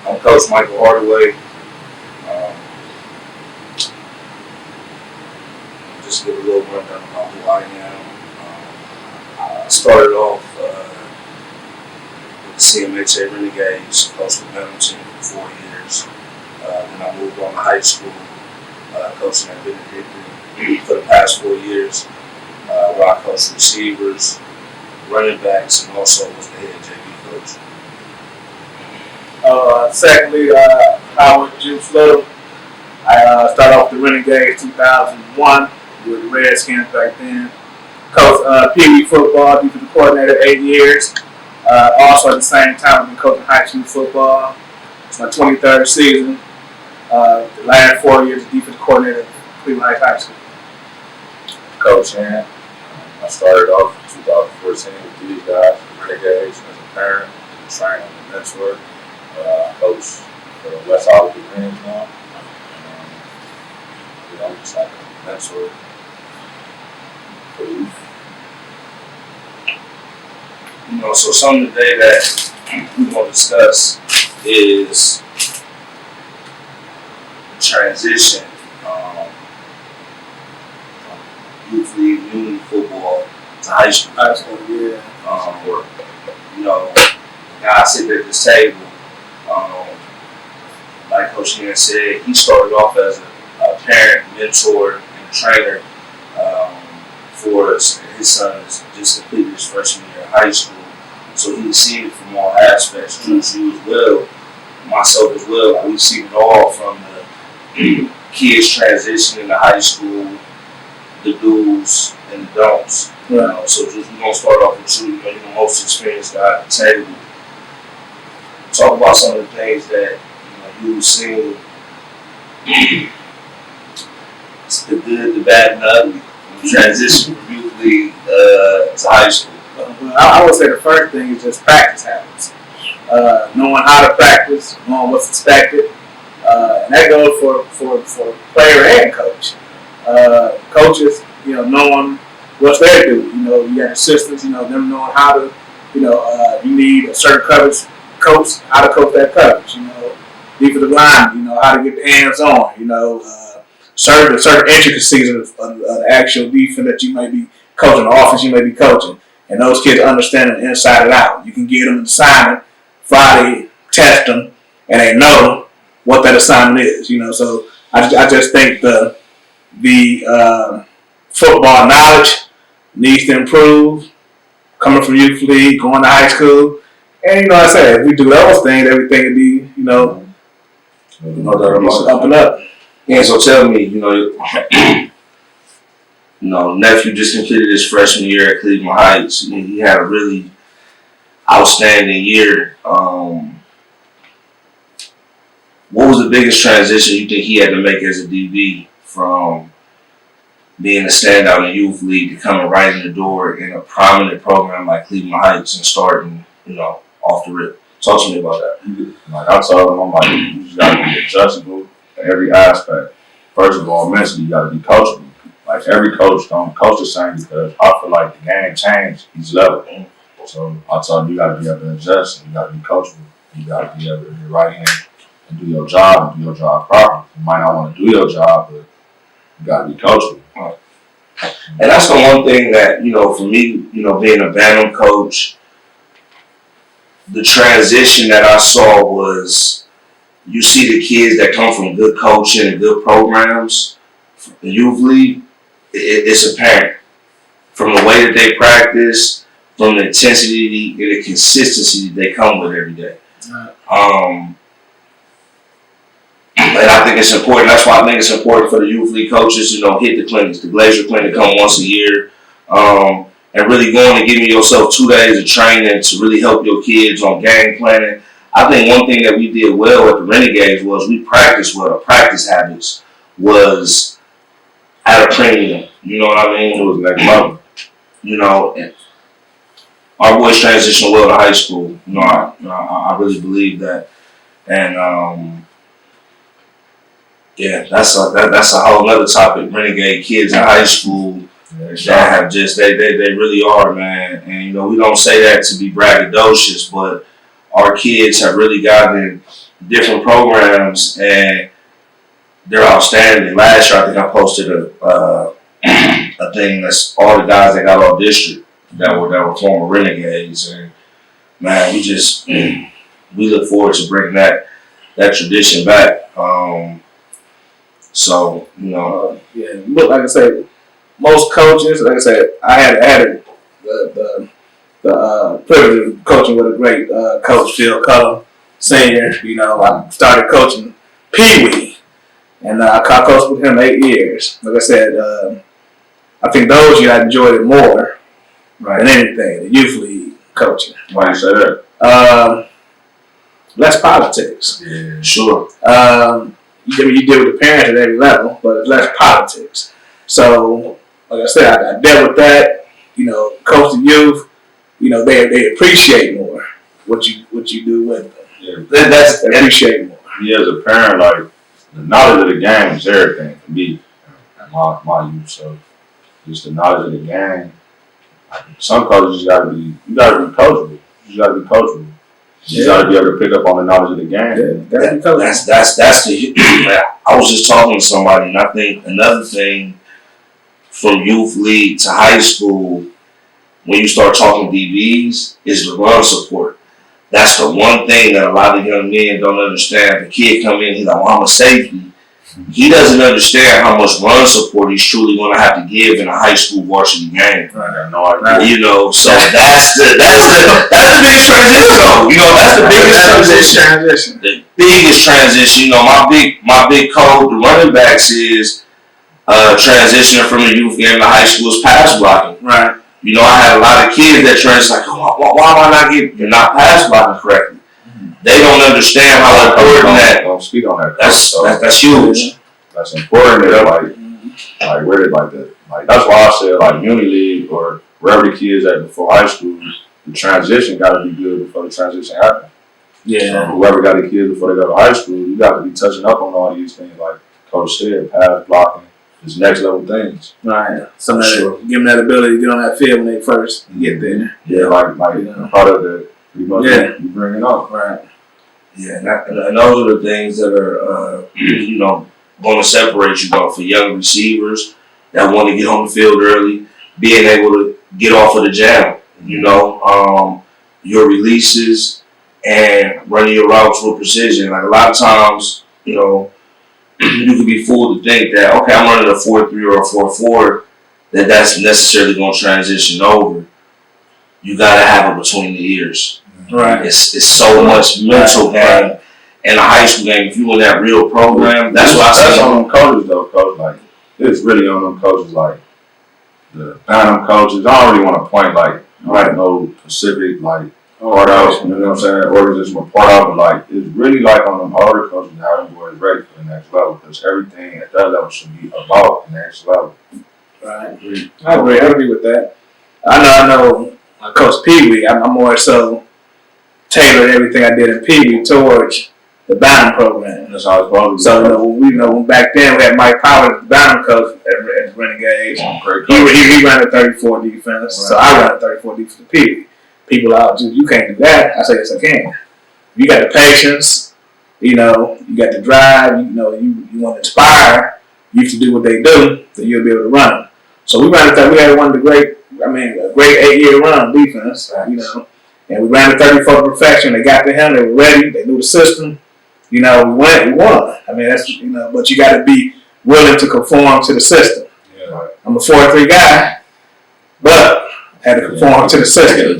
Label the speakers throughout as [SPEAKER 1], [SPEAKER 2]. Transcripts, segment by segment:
[SPEAKER 1] I'm Coach Michael Hardaway. Um, just give a little rundown about who I am. I started off with the CMHA Renegades, coached the mental team for 4 years. Then I moved on to high school, coaching at Benedict Hickory for the past 4 years, where I coached receivers, running backs, and also was the head JV coach.
[SPEAKER 2] Secondly, Howard Juice Little. I started off the Renegades 2001 with the Redskins back then. Coached Pee Wee football, defensive coordinator 8 years. Also at the same time, I've been coaching high school football. It's my 23rd season. The last 4 years, defensive coordinator at Cleveland Heights High School.
[SPEAKER 3] Coach Ant. I started off in 2014 with these guys, the Renegades, as a parent, trainer, and mentor. Coach for West Hollywood Greens now. Just like a mentor for youth.
[SPEAKER 1] So something today that we're going to discuss is the transition from youth league, community football to high school.
[SPEAKER 2] High school, yeah.
[SPEAKER 1] Now I sit at this table. Like Coach Ian said, he started off as a parent, mentor, and trainer for us. And his son has just completed his freshman year of high school. So he's seen it from all aspects. Juice, you as well, myself as well. Like, we've seen it all from the kids transitioning to high school, the do's and the don'ts.
[SPEAKER 2] Right.
[SPEAKER 1] So just we're gonna start off with you. You're the most experienced guy at the table. Talk about some of the things that you've seen. It's the good, the bad, and the ugly. Transition from youth league to high school.
[SPEAKER 2] I would say the first thing is just practice habits. Knowing how to practice, knowing what's expected. And that goes for player and coach. Coaches, knowing what's their due. You got assistants, them knowing how to, you need a certain coverage coach, how to coach that coverage. Defensive line, how to get the hands on. Certain intricacies of the actual defense that you may be coaching, the offense you may be coaching. And those kids understand it inside and out. You can get them an assignment Friday, test them, and they know what that assignment is. So I just think the football knowledge needs to improve. Coming from youth league, going to high school, and like I said, if we do those things, everything would be up and up.
[SPEAKER 1] Yeah, so tell me, nephew just completed his freshman year at Cleveland Heights. He had a really outstanding year. What was the biggest transition you think he had to make as a DB from being a standout in youth league to coming right in the door in a prominent program like Cleveland Heights and starting, off the rip? Talk to me about that.
[SPEAKER 3] Like I told him, I'm like, you just gotta be adjustable in every aspect. First of all, mentally, you gotta be coachable. Like every coach don't coach the same because I feel like the game changed each level. So I told him you gotta be able to adjust and you gotta be coachable. You gotta be able to get right in and do your job and do your job properly. You might not want to do your job, but you gotta be coachable.
[SPEAKER 1] And that's the one thing that, for me, being a Bantam coach, the transition that I saw was you see the kids that come from good coaching and good programs, the youth league, it's apparent from the way that they practice, from the intensity and the consistency that they come with every day. And I think it's important. That's why I think it's important for the youth league coaches to hit the clinics. The Glacier Clinic come once a year, and really going and giving yourself 2 days of training to really help your kids on game planning. I think one thing that we did well at the Renegades was we practiced well. Our practice habits was at a premium. You know what I mean?
[SPEAKER 3] It was next level.
[SPEAKER 1] And our boys transitioned well to high school. I really believe that, and that's a whole other topic. Renegade kids in high school that have just they really are, man. And we don't say that to be braggadocious, but our kids have really gotten different programs, and they're outstanding. Last year, I think I posted a thing that's all the guys that got all district that were former Renegades, and man, we look forward to bringing that tradition back. So
[SPEAKER 2] yeah, look, like I said, most coaches, like I said, I had the privilege of coaching with a great coach, Phil Cullen, senior. I started coaching Pee Wee, and I coached with him 8 years. Like I said, I think those years I enjoyed it more than anything, the youth league coaching.
[SPEAKER 3] Why you say that?
[SPEAKER 2] Less politics.
[SPEAKER 3] Yeah.
[SPEAKER 1] sure.
[SPEAKER 2] You deal with the parents at every level, but it's less politics. So, like I said, I dealt with that. Coach the youth. They appreciate more what you do with them.
[SPEAKER 3] Yeah.
[SPEAKER 2] They appreciate more.
[SPEAKER 3] Me as a parent, like the knowledge of the game is everything for me and my youth. So just the knowledge of the game. Some coaches you gotta be coachable. You gotta be coachable. You gotta be able to pick up on the knowledge of the game.
[SPEAKER 1] That's the. I was just talking to somebody, and I think another thing from youth league to high school, when you start talking DBs, is the run support. That's the one thing that a lot of young men don't understand. The kid come in, he's like, well, I'm a safety. He doesn't understand how much run support he's truly going to have to give in a high school varsity game.
[SPEAKER 3] I know.
[SPEAKER 1] So that's the biggest transition. That's the biggest transition. The biggest transition. My big code, the running backs is transitioning from the youth game to high school is pass blocking.
[SPEAKER 2] Right.
[SPEAKER 1] I had a lot of kids that transition like, why am I not getting? You're not pass blocking correctly. They don't understand how important that.
[SPEAKER 3] Don't speak on that.
[SPEAKER 1] That's huge.
[SPEAKER 3] That's important. Like where they like that. Like that's why I said like uni league or wherever the kids at before high school, the transition got to be good before the transition happens.
[SPEAKER 2] Yeah.
[SPEAKER 3] So whoever got the kids before they go to high school, you got to be touching up on all these things like Coach said, pass blocking, just next level things.
[SPEAKER 2] Right. Give them that ability to get on that field when they first get there.
[SPEAKER 3] Yeah, like part of that. Pretty much you bring it up.
[SPEAKER 2] Right.
[SPEAKER 1] Yeah, and those are the things that are, going to separate you for young receivers that want to get on the field early, being able to get off of the jam, your releases and running your routes with precision. Like a lot of times, you could be fooled to think that, okay, I'm running a 4.3 or a 4.4, that's necessarily going to transition over. You got to have it between the ears.
[SPEAKER 2] Right.
[SPEAKER 1] It's so much mental game in a high school game. If you in that real program, that's what I say.
[SPEAKER 3] That's on them coaches though, coach. Like it's really on them coaches, like the Phantom coaches. I don't really want to point like no specific part out. You know what I'm saying? Organization or part out, but like it's really like on them older coaches how them boys ready for the next level because everything at that level should be about the next level.
[SPEAKER 2] Right. I agree with that. I know. Coach Pee Wee, I'm more so tailored everything I did in Pee Wee towards the Bound program.
[SPEAKER 3] That's how it's supposed to
[SPEAKER 2] be. So when back then we had Mike Powers, the Bound coach at Renegades.
[SPEAKER 3] Great
[SPEAKER 2] coach. He ran a 34 defense, right. So I ran a 34 defense for Pee Wee. People are, you can't do that. I say yes, I can. You got the patience, you got the drive. You want to inspire you to do what they do, then you'll be able to run. So we had one of the great. A great 8-year run on defense, and we ran the 34 to perfection. They got to him, they were ready, they knew the system. We won. That's but you got to be willing to conform to the system.
[SPEAKER 3] Yeah, right.
[SPEAKER 2] I'm a 4-3 guy, but had to conform to the system.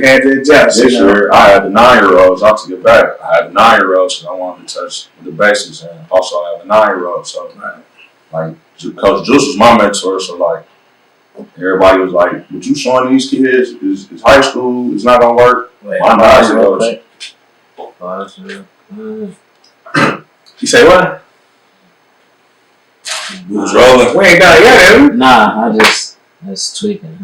[SPEAKER 2] Had to adjust.
[SPEAKER 3] This year, I had the 9-year-olds. I'll take it back. I had the 9-year-olds because I wanted to touch the basics, and also I have the 9-year-olds. So, like, Coach Juice was my mentor, so like everybody was like, "What you showing these kids is high school. It's not gonna work." My 9-year-olds.
[SPEAKER 2] You say what?
[SPEAKER 1] Who's rolling?
[SPEAKER 2] We ain't done yet, dude.
[SPEAKER 4] Nah, I just tweaking.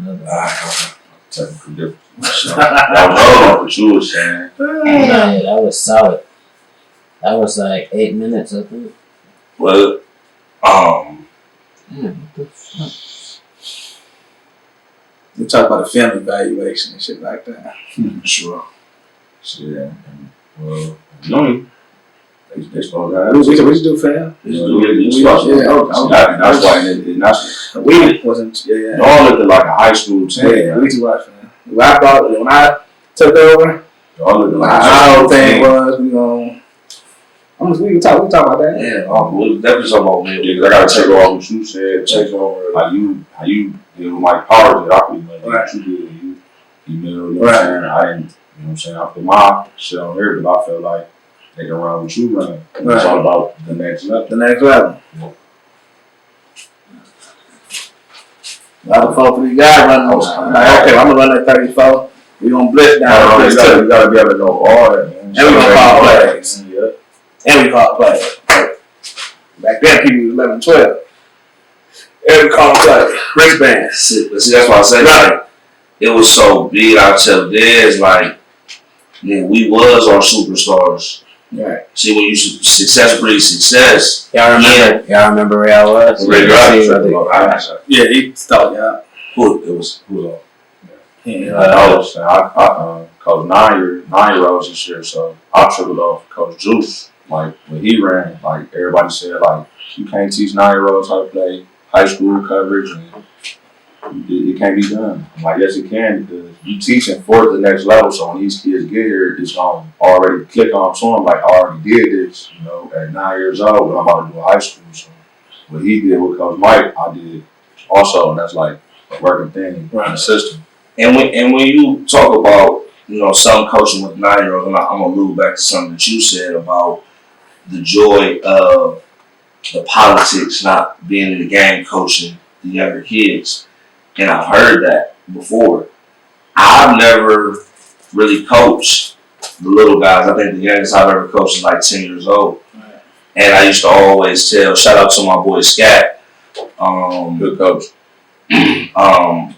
[SPEAKER 3] Technical difference. That was rolling what you were saying.
[SPEAKER 4] Yeah, that was solid. That was like 8 minutes, I think.
[SPEAKER 1] Well,
[SPEAKER 4] What the fuck?
[SPEAKER 2] We talk about the film evaluation and shit like that.
[SPEAKER 1] Sure.
[SPEAKER 3] Yeah. Well, Uni, they supposed to have.
[SPEAKER 2] What you do, fam?
[SPEAKER 3] That's why that's
[SPEAKER 2] We wasn't. Yeah.
[SPEAKER 3] it all looked like a high school team.
[SPEAKER 2] Yeah, we too watch, man. When I took over,
[SPEAKER 3] It all looked like a
[SPEAKER 2] my
[SPEAKER 3] high
[SPEAKER 2] whole
[SPEAKER 3] school
[SPEAKER 2] thing
[SPEAKER 3] team.
[SPEAKER 2] was we can talk about that.
[SPEAKER 1] Yeah, we'll definitely talk about me.
[SPEAKER 3] Yeah, 'cause I gotta take over what you said. Take over how you deal with Mike Powers. I pretty much did what you did. You know what I'm saying? I didn't. You know what I'm saying? I put my shit on here, but I feel like they can run what you run.
[SPEAKER 2] Right.
[SPEAKER 3] It's all about the next level.
[SPEAKER 2] The next level. A lot of 4-3 guys running. Like, okay, I'm gonna run that 34. We gonna blitz down.
[SPEAKER 3] You gotta be able to know all that, man.
[SPEAKER 2] And we gonna call plays.
[SPEAKER 3] Yeah.
[SPEAKER 2] And we call plays. Back then, people was 11, 12. And we call plays. Wristbands.
[SPEAKER 1] See, that's why I say like it was so big. I tell Dez like, yeah, we was our superstars.
[SPEAKER 2] Right.
[SPEAKER 1] See, when you success breeds success.
[SPEAKER 4] Y'all remember where I was?
[SPEAKER 1] Ray
[SPEAKER 2] Yeah, he thought, yeah.
[SPEAKER 1] Who it was? Who was
[SPEAKER 3] I coached 9-year-olds this year, so I tripled off Coach Juice. Like when he ran, like everybody said, like you can't teach 9-year-olds how to play high school coverage, and it can't be done. I'm like, yes, it can, because you teaching for the next level. So when these kids get here, it's gonna already click on to them. Like I already did this, you know, at 9 years old, but I'm about to do high school. So what he did with Coach Mike, I did also, and that's like a working thing in the system.
[SPEAKER 1] And when you talk about, you know, some coaching with 9-year-olds, I'm gonna allude back to something that you said about the joy of the politics not being in the game, coaching the younger kids. And I've heard that before. I've never really coached the little guys. I think the youngest I've ever coached is like 10 years old.
[SPEAKER 2] Right.
[SPEAKER 1] And I used to always tell, shout out to my boy Scat,
[SPEAKER 3] Good coach.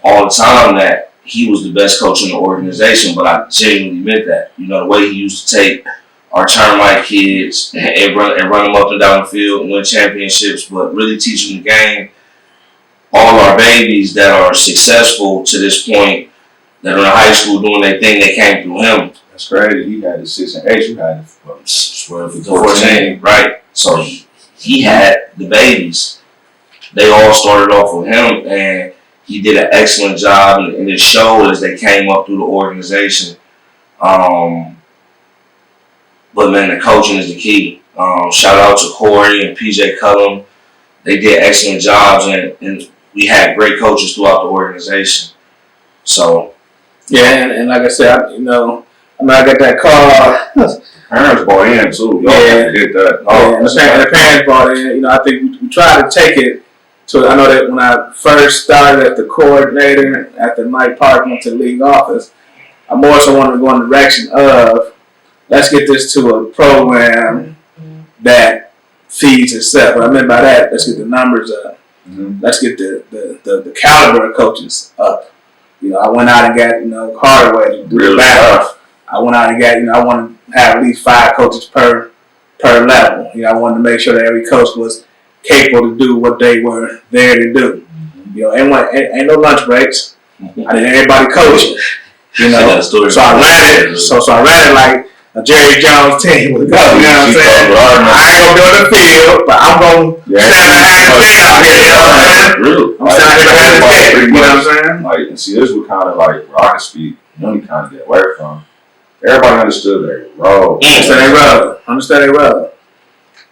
[SPEAKER 1] all the time that he was the best coach in the organization, but I genuinely meant that. You know, the way he used to take our termite kids and run them up and down the field and win championships, but really teach them the game. All our babies that are successful to this point, that are in high school doing their thing, they came through him.
[SPEAKER 3] That's crazy. He had the 6 and 8. You had the
[SPEAKER 1] 14, right? So he had the babies. They all started off with him, and he did an excellent job, and it showed as they came up through the organization. But man, the coaching is the key. Shout out to Corey and PJ Cullum. They did excellent jobs, and we had great coaches throughout the organization. So
[SPEAKER 2] Yeah, and like I said, I got that call.
[SPEAKER 3] parents bought in too. Y'all
[SPEAKER 2] Yeah.
[SPEAKER 3] forget that.
[SPEAKER 2] And the parents bought in. I think we tried to take it to. I know that when I first started as the coordinator after Mike Park went to the league office, I more so wanted to go in the direction of let's get this to a program that feeds itself. What I meant by that, let's get the numbers up.
[SPEAKER 3] Mm-hmm.
[SPEAKER 2] Let's get the caliber of coaches up. I went out and got Hardaway to do
[SPEAKER 3] Really
[SPEAKER 2] the battle.
[SPEAKER 3] tough.
[SPEAKER 2] I went out and got I wanted to have at least 5 coaches per level. I wanted to make sure that every coach was capable to do what they were there to do. Ain't no lunch breaks. I did everybody coaching. So I ran it. So I ran it like a Jerry Jones team would go. You know what I'm saying? I ain't gonna do it in the field, but I'm gonna stand behind the thing out here. You know what I'm saying?
[SPEAKER 3] Really?
[SPEAKER 2] I'm standing behind the thing. You know what I'm saying?
[SPEAKER 3] Like, and see, this was kind of like rocket speed. You only kind of get away from. Everybody understood their role.
[SPEAKER 2] Understand their role.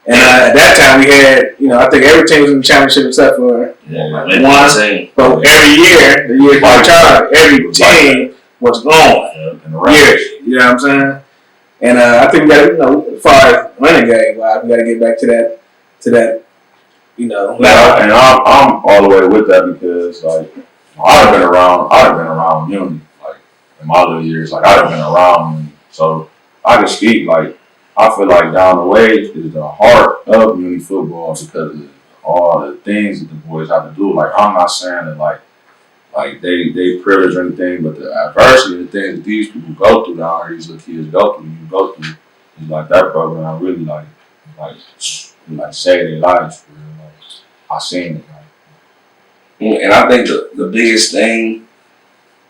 [SPEAKER 2] And at that time we had, I think every team was in the championship except for one. But every year, the year by charge, every team was going.
[SPEAKER 3] And the rest.
[SPEAKER 2] You know what I'm saying? And I think we got, as far as running game wise, we got to get back to that, level.
[SPEAKER 3] And I'm all the way with that because, like, I've been around Uni, like, in my little years, like, I've been around Uni. So I can speak, like, I feel like down the way is the heart of Uni football because of all the things that the boys have to do. Like, I'm not saying that, like they privilege or anything, but the adversity, the things that these people go through down here, these little kids go through, is like that program really like saved their lives for real. Like, I seen it.
[SPEAKER 1] And I think the biggest thing,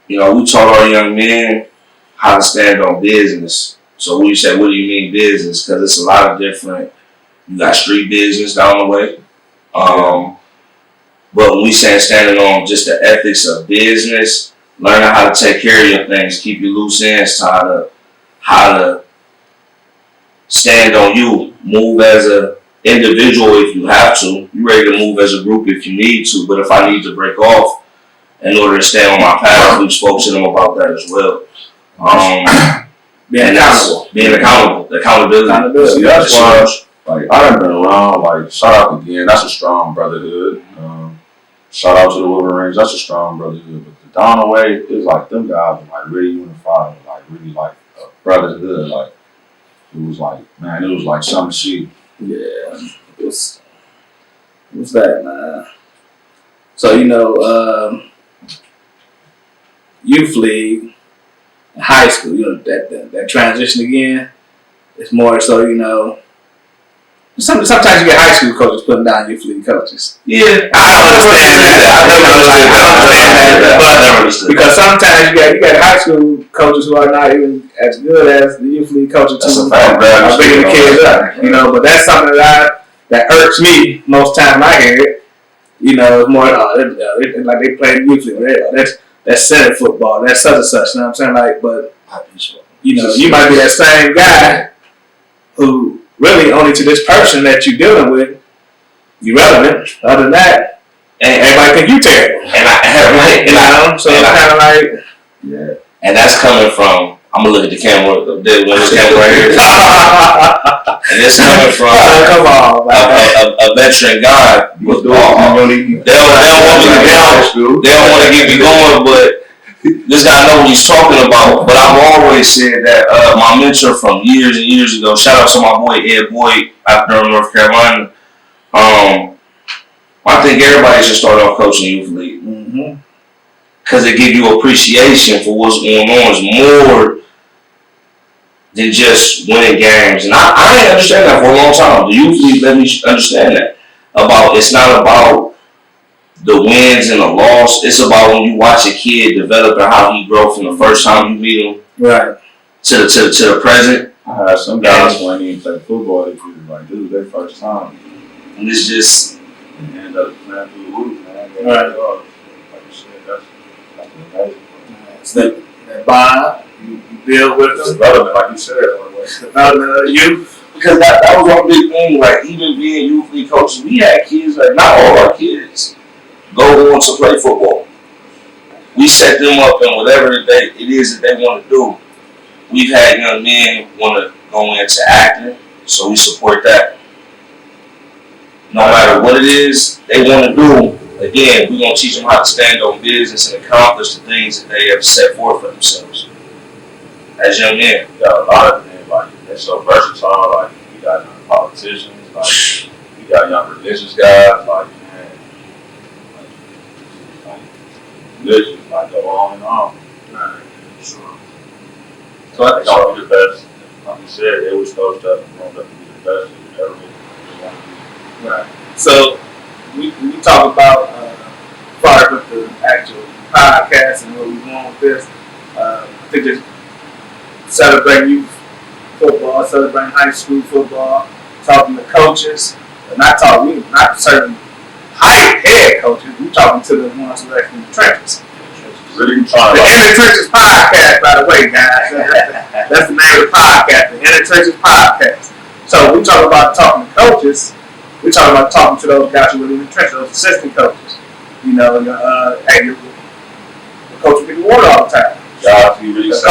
[SPEAKER 1] we taught our young men how to stand on business. So when you say, what do you mean business? Because it's a lot of different, you got street business down the way. But when we say standing on just the ethics of business, learning how to take care of your things, keep your loose ends tied up, how to stand on you, move as a individual if you have to. You're ready to move as a group if you need to. But if I need to break off in order to stay on my path, we've spoke to them about that as well.
[SPEAKER 2] Being accountable.
[SPEAKER 1] Being accountable. The accountability.
[SPEAKER 3] See, that's why, like, I done been around, like, shout out again, that's a strong brotherhood. Shout out to the Wolverines, that's a strong brotherhood. But the Donaway is like, them guys are like really unified, like really like a brotherhood. Like, it was like, man, it was like something to see.
[SPEAKER 2] Yeah, what's that, man? So youth league, high school, that transition again. It's more so sometimes you get high school coaches putting down youth league coaches.
[SPEAKER 1] Yeah,
[SPEAKER 2] I understand that. But because sometimes you got high school coaches who are not even as good as the youth league coaches who are bringing the kids up. But that's something that irks me most time I hear it. It's more like they play youth league. That's Senate football. That's such and such. You know what I'm saying? Like, but you might be that same guy who really only to this person that you're dealing with, you relevant. Other than that, and everybody think you terrible. So it's kind of like,
[SPEAKER 1] yeah. And that's coming from, I'm gonna look at the camera, this camera right here. And it's coming from a veteran guy. They don't want to get me going, but this guy knows what he's talking about. But I've always said that my mentor from years and years ago, shout out to my boy Ed Boyd out there in North Carolina. I think everybody should start off coaching youth league. Because it gives you appreciation for what's going on. It's more than just winning games. And I didn't understand that for a long time. The youth league let me understand that. It's not about the wins and the loss. It's about when you watch a kid develop and how he grow from the first time you meet him
[SPEAKER 2] right
[SPEAKER 1] to the present.
[SPEAKER 3] I had some guys who ain't even play football. They was like, dude, their first time.
[SPEAKER 1] And it's just,
[SPEAKER 3] and they end up playing through the roof, man.
[SPEAKER 2] Right.
[SPEAKER 3] Like you said, that's amazing.
[SPEAKER 2] It's that bond you build with them.
[SPEAKER 3] Development, like you said.
[SPEAKER 2] Development of youth.
[SPEAKER 1] because that was one big thing. Like, even being youth league coaches, we had kids, like, not all our kids go on to play football. We set them up in whatever it is that they want to do. We've had young men want to go into acting, so we support that. No matter what it is they want to do, again, we're going to teach them how to stand on business and accomplish the things that they have set forth for themselves as young men.
[SPEAKER 3] You got a lot of men, like, they're so versatile. Like, you got young politicians, like, you got young religious guys, like, man, like religious, like, go on and on.
[SPEAKER 2] Right. Sure.
[SPEAKER 3] So I think I'll be the best. Like you said, they always coached up and grown up to be the best that you ever want to be.
[SPEAKER 2] Right. So we talk about part of the actual podcast and where we're going with this. I think just celebrating youth football, celebrating high school football, talking to coaches, but not certain high head coaches. We're talking to the ones who are actually in the trenches.
[SPEAKER 3] Really trying
[SPEAKER 2] The
[SPEAKER 3] to
[SPEAKER 2] Inner Trenches Podcast, by the way, guys. That's the name of the podcast, the Inner Trenches Podcast. So we talk about talking to coaches. We talk about talking to those guys who are in the trenches, those assistant coaches. Hey, the coach will get the water all the time.
[SPEAKER 3] guys who really say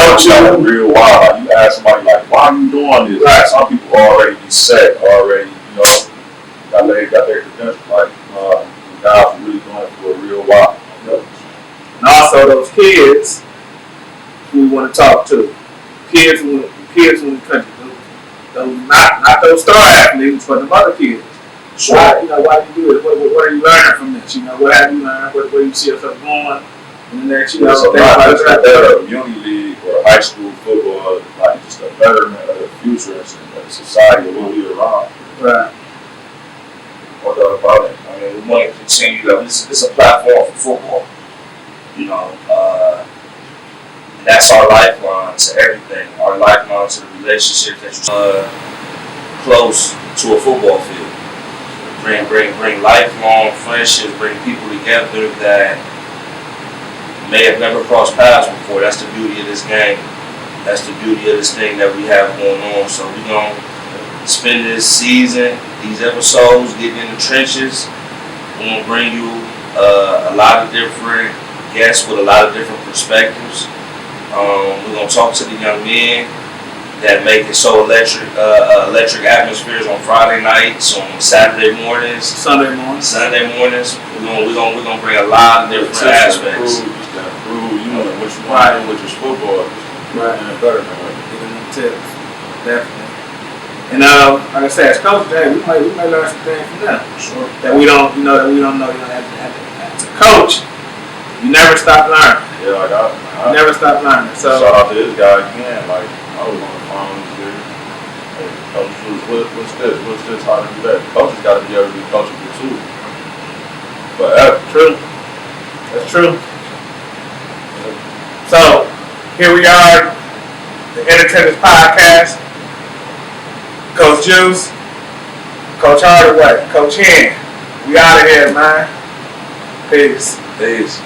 [SPEAKER 3] real wild. Like, you ask somebody, like, why are you doing this?
[SPEAKER 2] Right.
[SPEAKER 3] Like, some people already be set, already, got their credentials. Like, the guys who really doing it for a real while.
[SPEAKER 2] And also those kids who we want to talk to. Kids who in the country. Those not those star athletes, but the other kids.
[SPEAKER 1] Sure.
[SPEAKER 2] Why do you do it? What are you learning from this? What have you learned? Where do you see yourself going? And then
[SPEAKER 3] So not just a better uni league or high school football, like just a betterment of the future and society will be around.
[SPEAKER 2] Right.
[SPEAKER 3] What about it?
[SPEAKER 1] I mean, we want to continue. This is a platform for football. That's our lifeline to everything. Our lifeline to the relationship that you close to a football field. Bring lifelong friendships, bring people together that may have never crossed paths before. That's the beauty of this game. That's the beauty of this thing that we have going on. So we're going to spend this season, these episodes, getting in the trenches. We're going to bring you a lot of different guests with a lot of different perspectives. We're going to talk to the young men that make it so electric atmospheres on Friday nights, on Saturday mornings,
[SPEAKER 2] Sunday morning.
[SPEAKER 1] Sunday mornings. We're gonna bring a lot of different aspects.
[SPEAKER 3] Improve, you know, what you
[SPEAKER 2] Right.
[SPEAKER 3] want, which is football.
[SPEAKER 2] Right.
[SPEAKER 3] And better than what.
[SPEAKER 2] Getting them tips, definitely. And like I said, as Coach Jay, we may learn some things from them.
[SPEAKER 1] Sure.
[SPEAKER 2] That we don't know. As a coach, you never stop learning.
[SPEAKER 3] Yeah, like
[SPEAKER 2] You never stop learning. So
[SPEAKER 3] shout out to this guy again. Like I was on the phone here. Hey, Coach Juice, what's this? What's this? How to do that? Coaches got to be able to be coachable too. Forever.
[SPEAKER 2] true. That's true. So here we are, the Entertainers Podcast. Coach Juice, Coach Hardaway, Coach Hen. We out of here, man. Peace.
[SPEAKER 3] Peace.